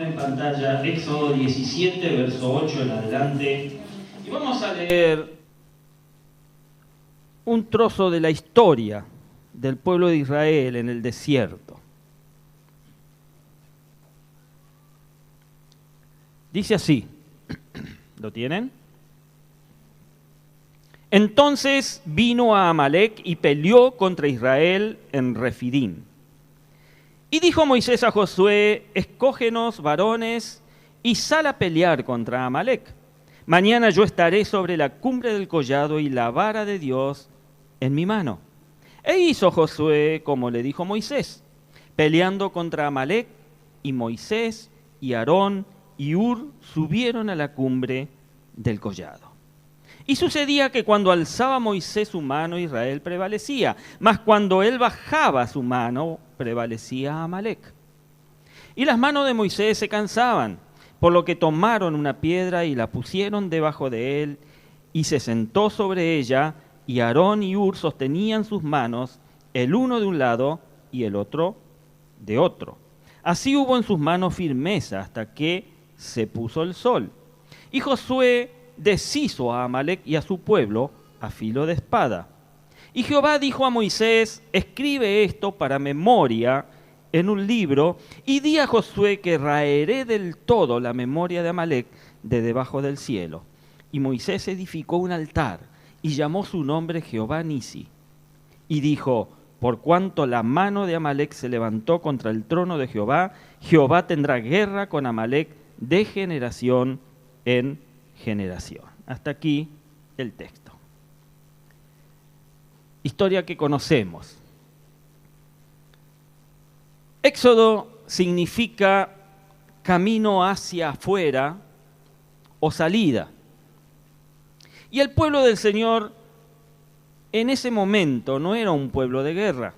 poner en pantalla Éxodo 17, verso 8 en adelante. Y vamos a leer un trozo de la historia del pueblo de Israel en el desierto. Dice así, ¿lo tienen? Entonces vino a Amalec y peleó contra Israel en Refidim. Y dijo Moisés a Josué, escógenos varones y sal a pelear contra Amalec. Mañana yo estaré sobre la cumbre del collado y la vara de Dios en mi mano. E hizo Josué como le dijo Moisés, peleando contra Amalec, y Moisés y Aarón y Hur subieron a la cumbre del collado. Y sucedía que cuando alzaba Moisés su mano, Israel prevalecía, mas cuando él bajaba su mano, prevalecía Amalec. Y las manos de Moisés se cansaban, por lo que tomaron una piedra y la pusieron debajo de él, y se sentó sobre ella, y Aarón y Hur sostenían sus manos, el uno de un lado y el otro de otro. Así hubo en sus manos firmeza hasta que se puso el sol. Y Josué deshizo a Amalec y a su pueblo a filo de espada. Y Jehová dijo a Moisés, escribe esto para memoria en un libro, y di a Josué que raeré del todo la memoria de Amalec de debajo del cielo. Y Moisés edificó un altar, y llamó su nombre Jehová Nisi. Y dijo, por cuanto la mano de Amalec se levantó contra el trono de Jehová, Jehová tendrá guerra con Amalec de generación en generación. Hasta aquí el texto. Historia que conocemos. Éxodo significa camino hacia afuera o salida. Y el pueblo del Señor en ese momento no era un pueblo de guerra.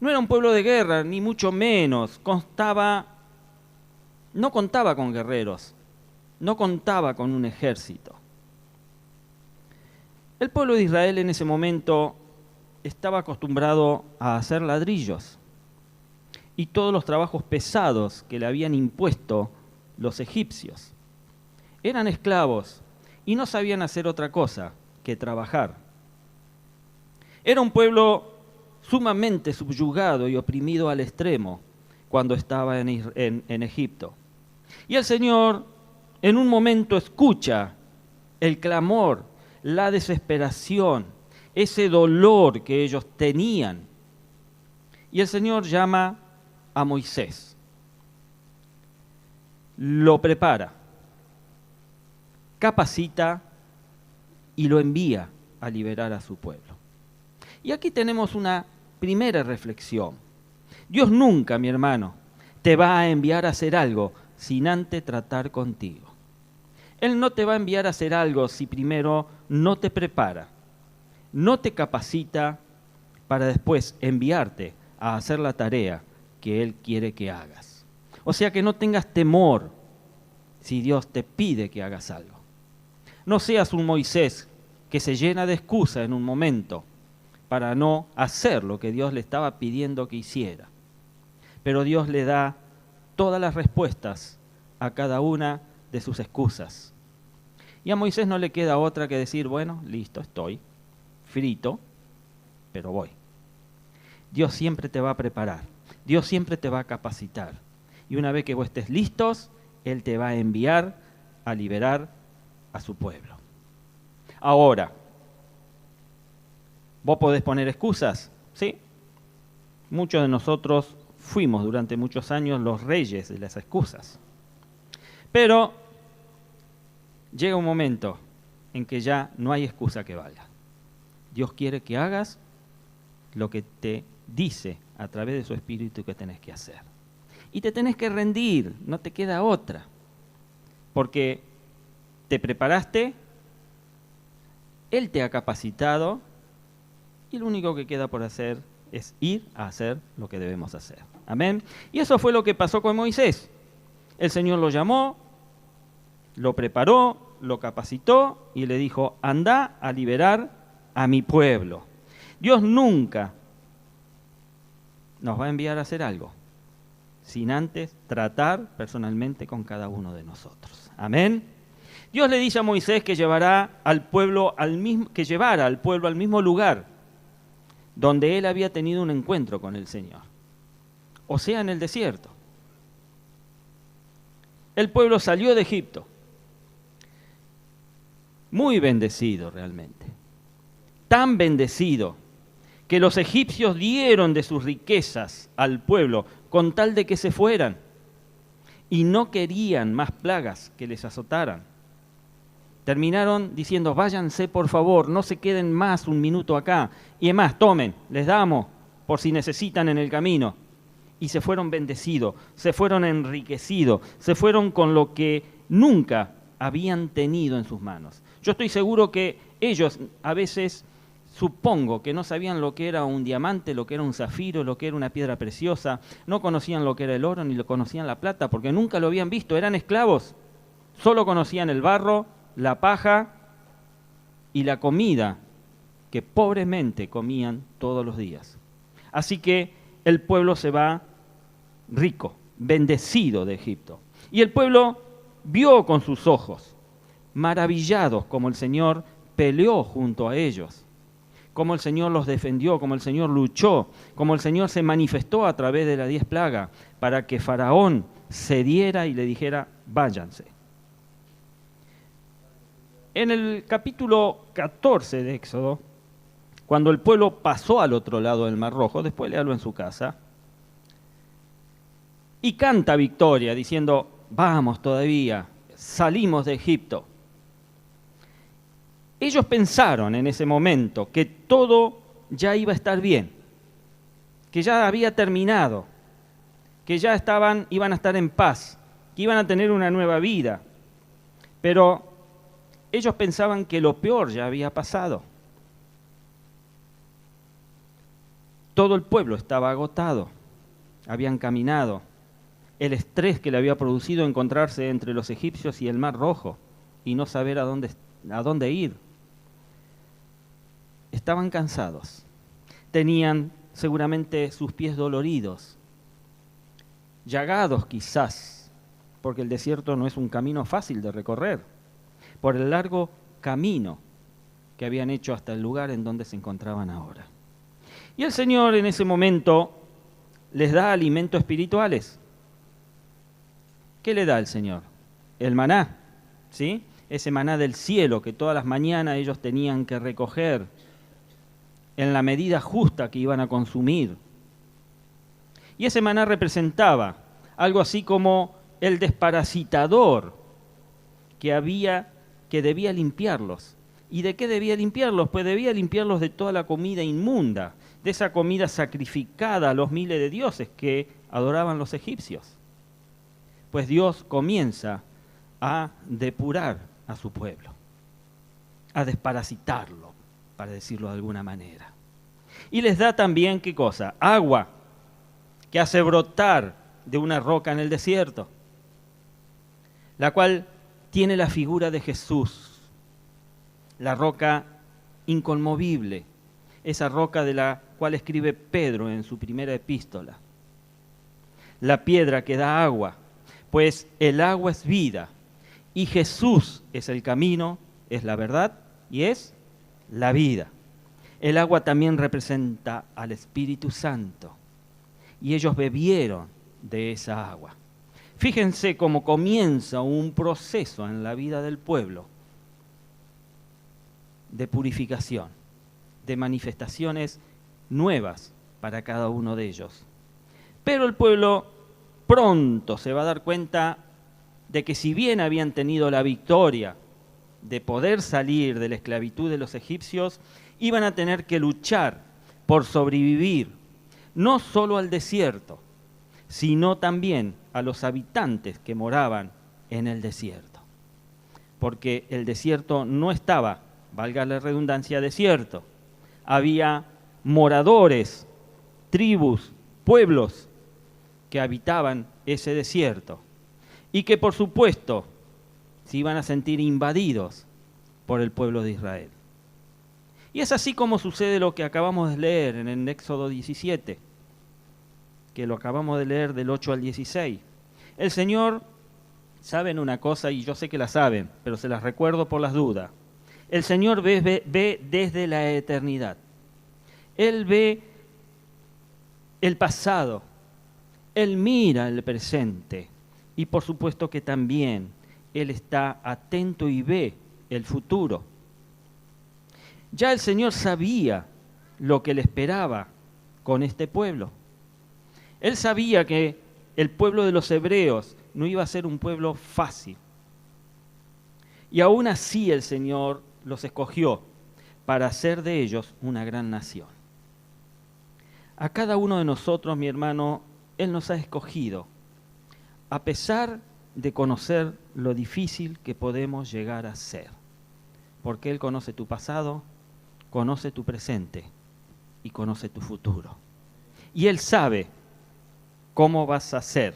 No era un pueblo de guerra, ni mucho menos. No contaba con guerreros. No contaba con un ejército. El pueblo de Israel en ese momento estaba acostumbrado a hacer ladrillos y todos los trabajos pesados que le habían impuesto los egipcios. Eran esclavos y no sabían hacer otra cosa que trabajar. Era un pueblo sumamente subyugado y oprimido al extremo cuando estaba en Egipto. Y el Señor en un momento escucha el clamor, la desesperación, ese dolor que ellos tenían. Y el Señor llama a Moisés, lo prepara, capacita y lo envía a liberar a su pueblo. Y aquí tenemos una primera reflexión. Dios nunca, mi hermano, te va a enviar a hacer algo sin antes tratar contigo. Él no te va a enviar a hacer algo si primero no te prepara, no te capacita para después enviarte a hacer la tarea que Él quiere que hagas. O sea que no tengas temor si Dios te pide que hagas algo. No seas un Moisés que se llena de excusa en un momento para no hacer lo que Dios le estaba pidiendo que hiciera. Pero Dios le da todas las respuestas a cada una de sus excusas. Y a Moisés no le queda otra que decir, bueno, listo, estoy frito, pero voy. Dios siempre te va a preparar, Dios siempre te va a capacitar. Y una vez que vos estés listos, Él te va a enviar a liberar a su pueblo. Ahora, ¿vos podés poner excusas? Sí. Muchos de nosotros fuimos durante muchos años los reyes de las excusas. Pero llega un momento en que ya no hay excusa que valga. Dios quiere que hagas lo que te dice a través de su Espíritu que tenés que hacer. Y te tenés que rendir, no te queda otra. Porque te preparaste, Él te ha capacitado y lo único que queda por hacer es ir a hacer lo que debemos hacer. Amén. Y eso fue lo que pasó con Moisés. El Señor lo llamó, lo preparó, lo capacitó y le dijo, anda a liberar a mi pueblo. Dios nunca nos va a enviar a hacer algo sin antes tratar personalmente con cada uno de nosotros. Amén. Dios le dice a Moisés que llevara al pueblo al mismo lugar donde él había tenido un encuentro con el Señor, o sea, en el desierto. El pueblo salió de Egipto, muy bendecido realmente, tan bendecido que los egipcios dieron de sus riquezas al pueblo con tal de que se fueran, y no querían más plagas que les azotaran. Terminaron diciendo, váyanse por favor, no se queden más un minuto acá, y es más, tomen, les damos por si necesitan en el camino. Y se fueron bendecidos, se fueron enriquecidos, se fueron con lo que nunca habían tenido en sus manos. Yo estoy seguro que ellos a veces, supongo que no sabían lo que era un diamante, lo que era un zafiro, lo que era una piedra preciosa, no conocían lo que era el oro ni lo conocían la plata, porque nunca lo habían visto, eran esclavos, solo conocían el barro, la paja y la comida que pobremente comían todos los días. Así que el pueblo se va rico, bendecido de Egipto. Y el pueblo vio con sus ojos, maravillados, como el Señor peleó junto a ellos, como el Señor los defendió, como el Señor luchó, como el Señor se manifestó a través de las 10 plagas para que Faraón cediera y le dijera, váyanse. En el capítulo 14 de Éxodo, cuando el pueblo pasó al otro lado del Mar Rojo, después léalo en su casa, y canta victoria diciendo, vamos todavía, salimos de Egipto. Ellos pensaron en ese momento que todo ya iba a estar bien, que ya había terminado, que ya iban a estar en paz, que iban a tener una nueva vida. Pero ellos pensaban que lo peor ya había pasado. Todo el pueblo estaba agotado, habían caminado. El estrés que le había producido encontrarse entre los egipcios y el Mar Rojo y no saber a dónde ir. Estaban cansados, tenían seguramente sus pies doloridos, llagados quizás, porque el desierto no es un camino fácil de recorrer, por el largo camino que habían hecho hasta el lugar en donde se encontraban ahora. Y el Señor en ese momento les da alimentos espirituales. ¿Qué le da el Señor? El maná, ¿sí? Ese maná del cielo que todas las mañanas ellos tenían que recoger en la medida justa que iban a consumir. Y ese maná representaba algo así como el desparasitador que debía limpiarlos. ¿Y de qué debía limpiarlos? Pues debía limpiarlos de toda la comida inmunda, de esa comida sacrificada a los miles de dioses que adoraban los egipcios. Pues Dios comienza a depurar a su pueblo, a desparasitarlo, para decirlo de alguna manera. Y les da también, ¿qué cosa? Agua, que hace brotar de una roca en el desierto, la cual tiene la figura de Jesús, la roca inconmovible, esa roca de la cual escribe Pedro en su primera epístola. La piedra que da agua, pues el agua es vida, y Jesús es el camino, es la verdad y es la vida. El agua también representa al Espíritu Santo, y ellos bebieron de esa agua. Fíjense cómo comienza un proceso en la vida del pueblo de purificación, de manifestaciones nuevas para cada uno de ellos. Pero el pueblo pronto se va a dar cuenta de que si bien habían tenido la victoria de poder salir de la esclavitud de los egipcios, iban a tener que luchar por sobrevivir, no solo al desierto, sino también a los habitantes que moraban en el desierto. Porque el desierto no estaba, valga la redundancia, desierto. Había moradores, tribus, pueblos que habitaban ese desierto y que por supuesto se iban a sentir invadidos por el pueblo de Israel. Y es así como sucede lo que acabamos de leer en el Éxodo 17. que lo acabamos de leer del 8 al 16. El Señor, saben una cosa, y yo sé que la saben, pero se las recuerdo por las dudas. El Señor ve desde la eternidad. Él ve el pasado, Él mira el presente y por supuesto que también Él está atento y ve el futuro. Ya el Señor sabía lo que le esperaba con este pueblo. Él sabía que el pueblo de los hebreos no iba a ser un pueblo fácil. Y aún así el Señor los escogió para hacer de ellos una gran nación. A cada uno de nosotros, mi hermano, Él nos ha escogido, a pesar de conocer lo difícil que podemos llegar a ser. Porque Él conoce tu pasado, conoce tu presente y conoce tu futuro. Y Él sabe cómo vas a ser,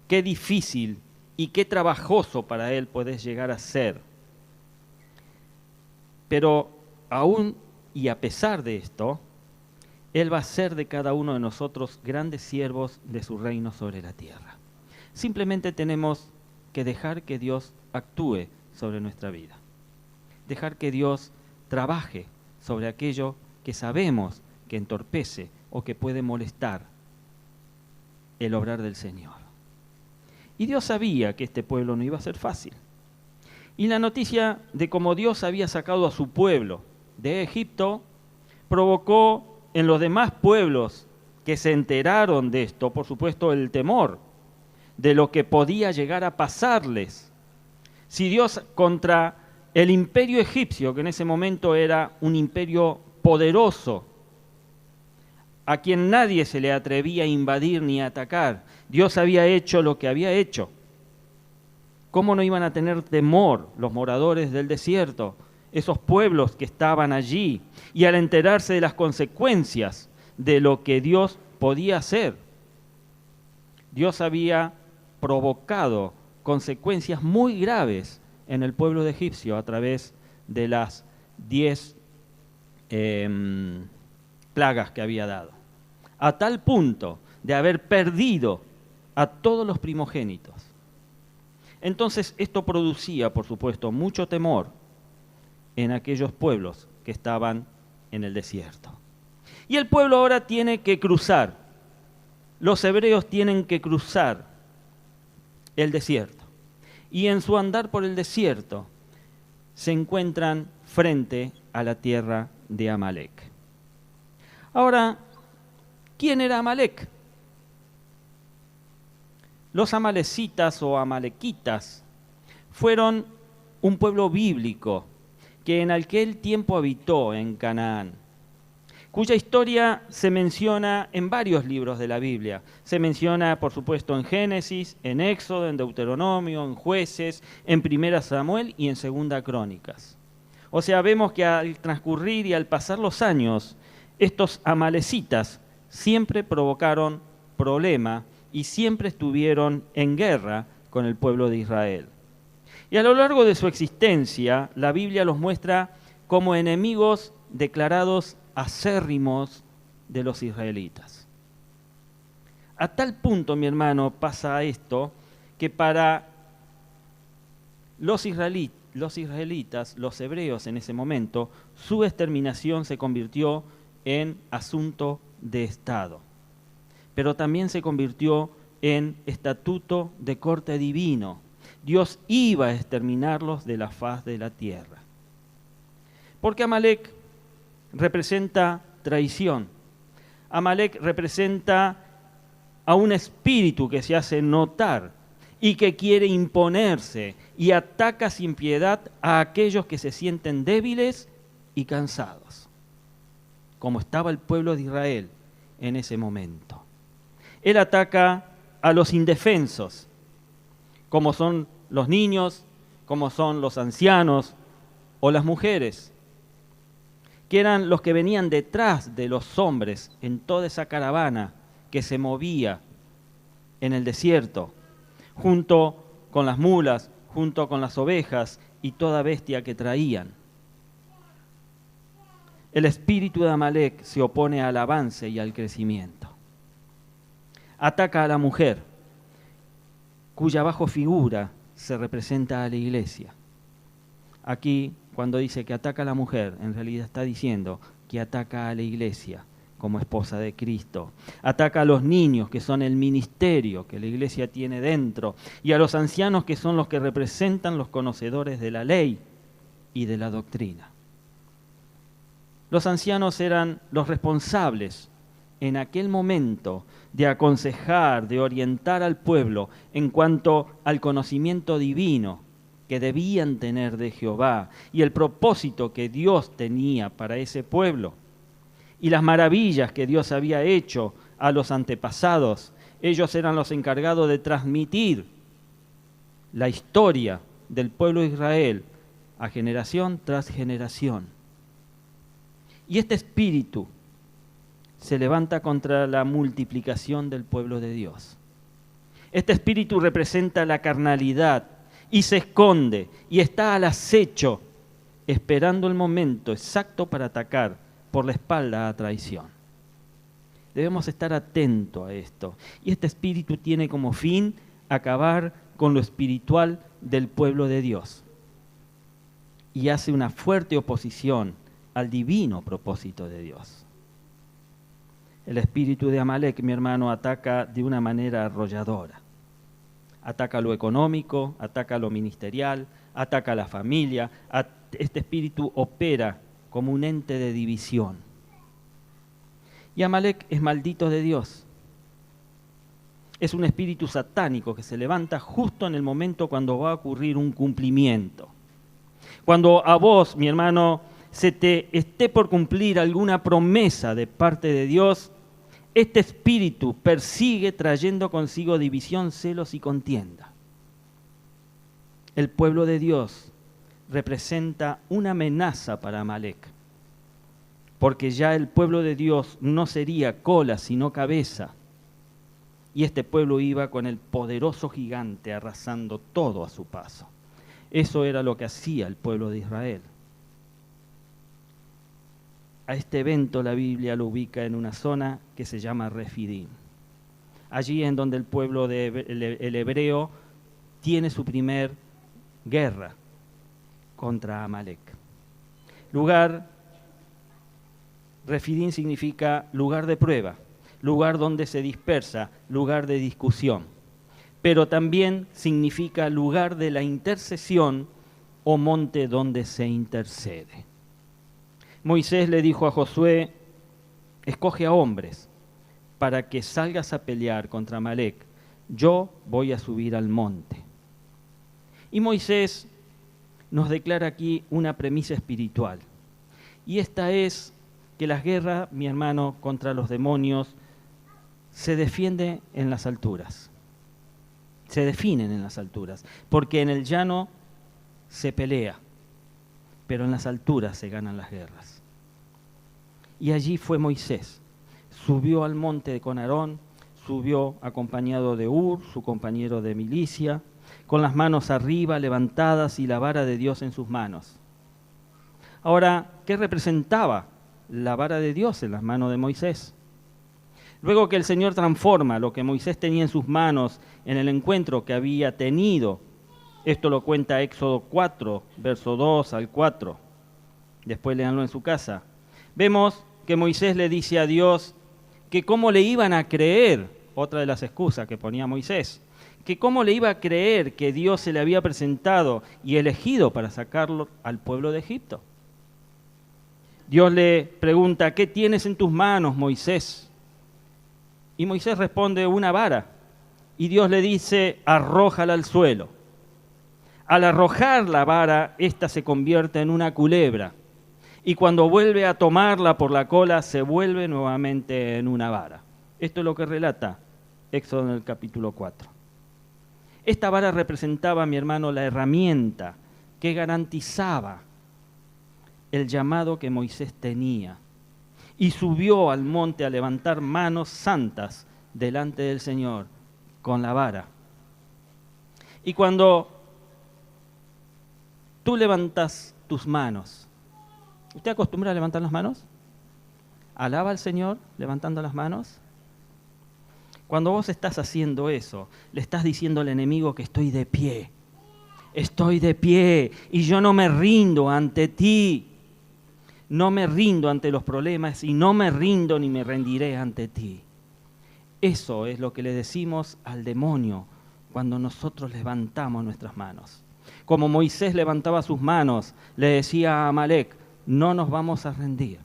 qué difícil y qué trabajoso para Él podés llegar a ser. Pero aún y a pesar de esto, Él va a hacer de cada uno de nosotros grandes siervos de su reino sobre la tierra. Simplemente tenemos que dejar que Dios actúe sobre nuestra vida. Dejar que Dios trabaje sobre aquello que sabemos que entorpece o que puede molestar el obrar del Señor. Y Dios sabía que este pueblo no iba a ser fácil. Y la noticia de cómo Dios había sacado a su pueblo de Egipto provocó en los demás pueblos que se enteraron de esto, por supuesto, el temor de lo que podía llegar a pasarles. Si Dios contra el imperio egipcio, que en ese momento era un imperio poderoso, a quien nadie se le atrevía a invadir ni a atacar, Dios había hecho lo que había hecho. ¿Cómo no iban a tener temor los moradores del desierto, esos pueblos que estaban allí, y al enterarse de las consecuencias de lo que Dios podía hacer? Dios había provocado consecuencias muy graves en el pueblo de egipcio a través de las 10 plagas que había dado, a tal punto de haber perdido a todos los primogénitos. Entonces esto producía, por supuesto, mucho temor en aquellos pueblos que estaban en el desierto. Y el pueblo ahora tiene que cruzar, los hebreos tienen que cruzar el desierto. Y en su andar por el desierto se encuentran frente a la tierra de Amalec. Ahora, ¿quién era Amalec? Los amalecitas o amalequitas fueron un pueblo bíblico que en aquel tiempo habitó en Canaán, cuya historia se menciona en varios libros de la Biblia. Se menciona, por supuesto, en Génesis, en Éxodo, en Deuteronomio, en Jueces, en Primera Samuel y en Segunda Crónicas. O sea, vemos que al transcurrir y al pasar los años, estos amalecitas siempre provocaron problema y siempre estuvieron en guerra con el pueblo de Israel. Y a lo largo de su existencia, la Biblia los muestra como enemigos declarados acérrimos de los israelitas. A tal punto, mi hermano, pasa esto, que para los israelitas, los hebreos en ese momento, su exterminación se convirtió en asunto de Estado, pero también se convirtió en estatuto de corte divino. Dios iba a exterminarlos de la faz de la tierra. Porque Amalec representa traición. Amalec representa a un espíritu que se hace notar y que quiere imponerse y ataca sin piedad a aquellos que se sienten débiles y cansados, como estaba el pueblo de Israel en ese momento. Él ataca a los indefensos, como son los niños, como son los ancianos o las mujeres, que eran los que venían detrás de los hombres en toda esa caravana que se movía en el desierto, junto con las mulas, junto con las ovejas y toda bestia que traían. El espíritu de Amalec se opone al avance y al crecimiento. ataca a la mujer, cuya bajo figura se representa a la iglesia. Aquí, cuando dice que ataca a la mujer, en realidad está diciendo que ataca a la iglesia como esposa de Cristo. Ataca a los niños, que son el ministerio que la iglesia tiene dentro, y a los ancianos, que son los que representan los conocedores de la ley y de la doctrina. Los ancianos eran los responsables en aquel momento de aconsejar, de orientar al pueblo en cuanto al conocimiento divino que debían tener de Jehová y el propósito que Dios tenía para ese pueblo y las maravillas que Dios había hecho a los antepasados. Ellos eran los encargados de transmitir la historia del pueblo de Israel a generación tras generación. Y este espíritu se levanta contra la multiplicación del pueblo de Dios. Este espíritu representa la carnalidad y se esconde y está al acecho, esperando el momento exacto para atacar por la espalda a traición. Debemos estar atentos a esto. Y este espíritu tiene como fin acabar con lo espiritual del pueblo de Dios. Y hace una fuerte oposición al divino propósito de Dios. El espíritu de Amalek, mi hermano, ataca de una manera arrolladora. Ataca lo económico, ataca lo ministerial, ataca a la familia. Este espíritu opera como un ente de división. Y Amalek es maldito de Dios. Es un espíritu satánico que se levanta justo en el momento cuando va a ocurrir un cumplimiento. Cuando a vos, mi hermano, se te esté por cumplir alguna promesa de parte de Dios, este espíritu persigue trayendo consigo división, celos y contienda. El pueblo de Dios representa una amenaza para Amalek, porque ya el pueblo de Dios no sería cola sino cabeza, y este pueblo iba con el poderoso gigante arrasando todo a su paso. Eso era lo que hacía el pueblo de Israel. A este evento la Biblia lo ubica en una zona que se llama Refidim. Allí en donde el pueblo el hebreo tiene su primer guerra contra Amalek. Refidim significa lugar de prueba, lugar donde se dispersa, lugar de discusión, pero también significa lugar de la intercesión o monte donde se intercede. Moisés le dijo a Josué: escoge a hombres para que salgas a pelear contra Amalek. Yo voy a subir al monte. Y Moisés nos declara aquí una premisa espiritual. Y esta es que las guerras, mi hermano, contra los demonios se defiende en las alturas. Se definen en las alturas. Porque en el llano se pelea, pero en las alturas se ganan las guerras. Y allí fue Moisés. Subió al monte con Aarón, subió acompañado de Hur, su compañero de milicia, con las manos arriba levantadas y la vara de Dios en sus manos. Ahora, ¿qué representaba la vara de Dios en las manos de Moisés? Luego que el Señor transforma lo que Moisés tenía en sus manos en el encuentro que había tenido, esto lo cuenta Éxodo 4, verso 2 al 4, después léanlo en su casa, vemos que Moisés le dice a Dios que cómo le iban a creer, otra de las excusas que ponía Moisés, que cómo le iba a creer que Dios se le había presentado y elegido para sacarlo al pueblo de Egipto. Dios le pregunta: ¿qué tienes en tus manos, Moisés? Y Moisés responde: una vara. Y Dios le dice: arrójala al suelo. Al arrojar la vara, ésta se convierte en una culebra. Y cuando vuelve a tomarla por la cola, se vuelve nuevamente en una vara. Esto es lo que relata Éxodo en el capítulo 4. Esta vara representaba, mi hermano, la herramienta que garantizaba el llamado que Moisés tenía. Y subió al monte a levantar manos santas delante del Señor con la vara. Y cuando tú levantas tus manos, ¿usted acostumbra a levantar las manos? ¿Alaba al Señor levantando las manos? Cuando vos estás haciendo eso, le estás diciendo al enemigo que estoy de pie y yo no me rindo ante ti. No me rindo ante los problemas y no me rindo ni me rendiré ante ti. Eso es lo que le decimos al demonio cuando nosotros levantamos nuestras manos. Como Moisés levantaba sus manos, le decía a Amalek, no nos vamos a rendir.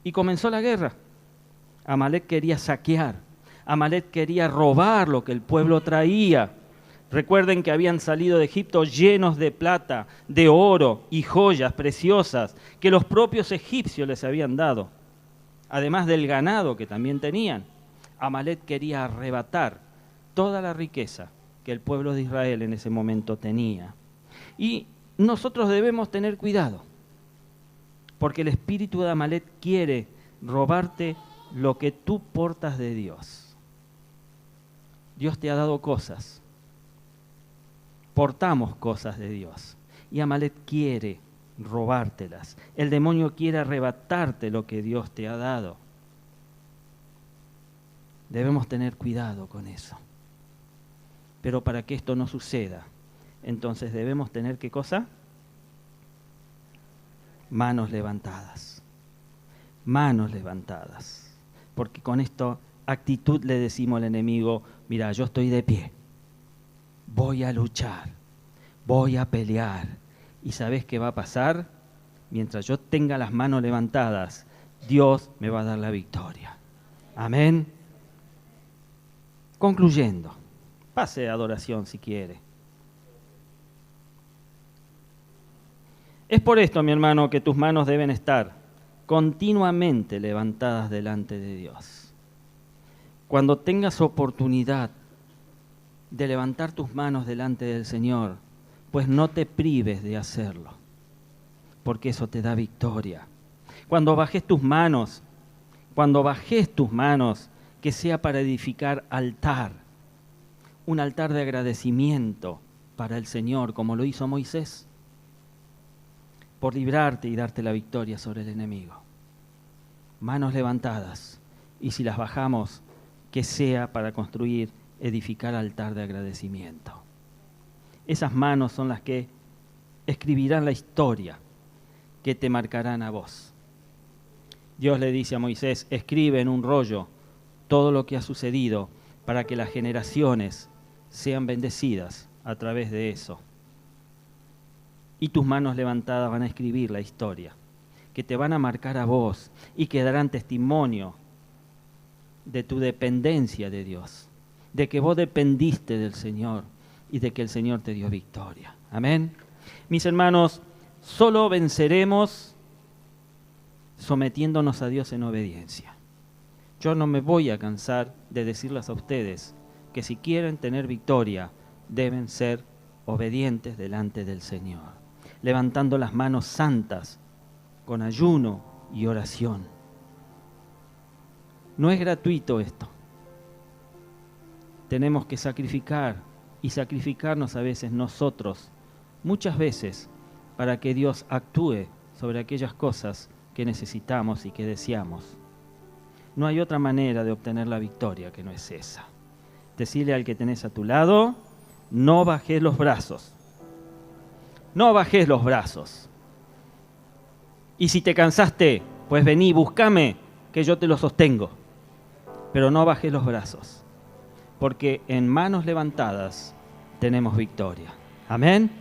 Y comenzó la guerra. Amalek quería saquear, Amalek quería robar lo que el pueblo traía. Recuerden que habían salido de Egipto llenos de plata, de oro y joyas preciosas que los propios egipcios les habían dado, además del ganado que también tenían. Amalek quería arrebatar toda la riqueza que el pueblo de Israel en ese momento tenía. Y nosotros debemos tener cuidado, porque el espíritu de Amalek quiere robarte lo que tú portas de Dios. Dios te ha dado cosas. Portamos cosas de Dios y Amalek quiere robártelas. El demonio quiere arrebatarte lo que Dios te ha dado. Debemos tener cuidado con eso. Pero para que esto no suceda, entonces debemos tener ¿qué cosa? Manos levantadas. Manos levantadas. Porque con esta actitud le decimos al enemigo, mira, yo estoy de pie. Voy a luchar, voy a pelear. ¿Y sabés qué va a pasar? Mientras yo tenga las manos levantadas, Dios me va a dar la victoria. Amén. Concluyendo, pase a adoración si quiere. Es por esto, mi hermano, que tus manos deben estar continuamente levantadas delante de Dios. Cuando tengas oportunidad de levantar tus manos delante del Señor, pues no te prives de hacerlo, porque eso te da victoria. Cuando bajes tus manos, que sea para edificar altar, un altar de agradecimiento para el Señor, como lo hizo Moisés, por librarte y darte la victoria sobre el enemigo. Manos levantadas, y si las bajamos, que sea para construir, edificar altar de agradecimiento. Esas manos son las que escribirán la historia que te marcarán a vos. Dios le dice a Moisés, escribe en un rollo todo lo que ha sucedido para que las generaciones sean bendecidas a través de eso. Y tus manos levantadas van a escribir la historia, que te van a marcar a vos y que darán testimonio de tu dependencia de Dios, de que vos dependiste del Señor y de que el Señor te dio victoria. Amén. Mis hermanos, solo venceremos sometiéndonos a Dios en obediencia. Yo no me voy a cansar de decirles a ustedes que si quieren tener victoria, deben ser obedientes delante del Señor, levantando las manos santas con ayuno y oración. No es gratuito esto. Tenemos que sacrificar y sacrificarnos a veces nosotros, muchas veces, para que Dios actúe sobre aquellas cosas que necesitamos y que deseamos. No hay otra manera de obtener la victoria que no es esa. Decirle al que tenés a tu lado, no bajes los brazos. No bajes los brazos. Y si te cansaste, pues vení, búscame, que yo te lo sostengo. Pero no bajes los brazos, porque en manos levantadas tenemos victoria. Amén.